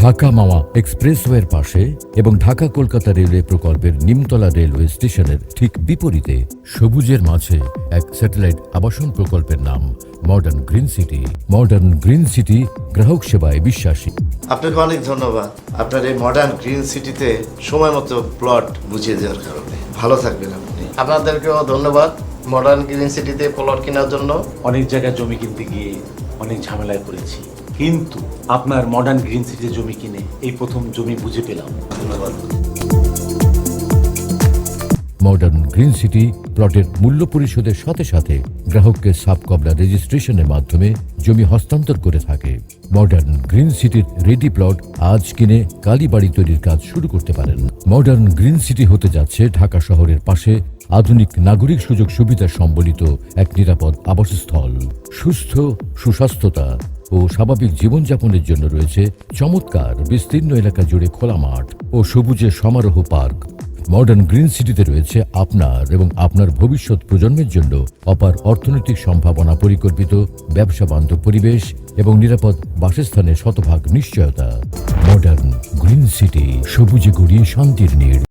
ঢাকা মাওয়া এক্সপ্রেসওয়ের পাশে এবং ঢাকা কলকাতা রেলওয়ে প্রকল্পের নিমতলা রেলওয়ে স্টেশনের ঠিক বিপরীতে সবুজের মাঝে এক স্যাটেলাইট আবাসন প্রকল্পের নাম modern green city. Modern green city গ্রাহক সেবায় বিশ্বাসী। আপনাকে অনেক ধন্যবাদ আপনার এই মডার্ন গ্রিন সিটিতে সময় মতো প্লট বুঝিয়ে দেওয়ার কারণে। ভালো থাকবেন আপনি। আপনাদেরকেও ধন্যবাদ মডার্ন গ্রিন সিটিতে প্লট কেনার জন্য। অনেক জায়গায় জমি কিনতে গিয়ে অনেক ঝামেলায় পড়েছি, কিন্তু আপনার মডার্ন গ্রিন সিটিতে জমি কিনে এই প্রথম জমি বুঝে পেলাম। ধন্যবাদ। মডার্ন গ্রিন সিটি প্লটের মূল্য পরিশোধের সাথে সাথে গ্রাহককে সাবকবলা রেজিস্ট্রেশনের মাধ্যমে জমি হস্তান্তর করে থাকে। মডার্ন গ্রিন সিটির রেডি প্লট আজ কিনে কালই বাড়ি তৈরির কাজ শুরু করতে পারেন। মডার্ন গ্রিন সিটি হতে যাচ্ছে ঢাকা শহরের পাশে আধুনিক নাগরিক সুযোগ সুবিধা সম্বলিত এক নিরাপদ আবাসস্থল। সুস্থ সুস্বাস্থ্যতা ও স্বাভাবিক জীবনযাপনের জন্য রয়েছে চমৎকার বিস্তীর্ণ এলাকা জুড়ে খোলা মাঠ ও সবুজের সমারোহ পার্ক। মডার্ন গ্রিন সিটিতে রয়েছে আপনার এবং আপনার ভবিষ্যৎ প্রজন্মের জন্য অপার অর্থনৈতিক সম্ভাবনা, পরিকল্পিত ব্যবসা বান্ধব পরিবেশ এবং নিরাপদ বাসস্থানের শতভাগ নিশ্চয়তা। মডার্ন গ্রিন সিটি, সবুজে গড়িয়ে শান্তির নীড়।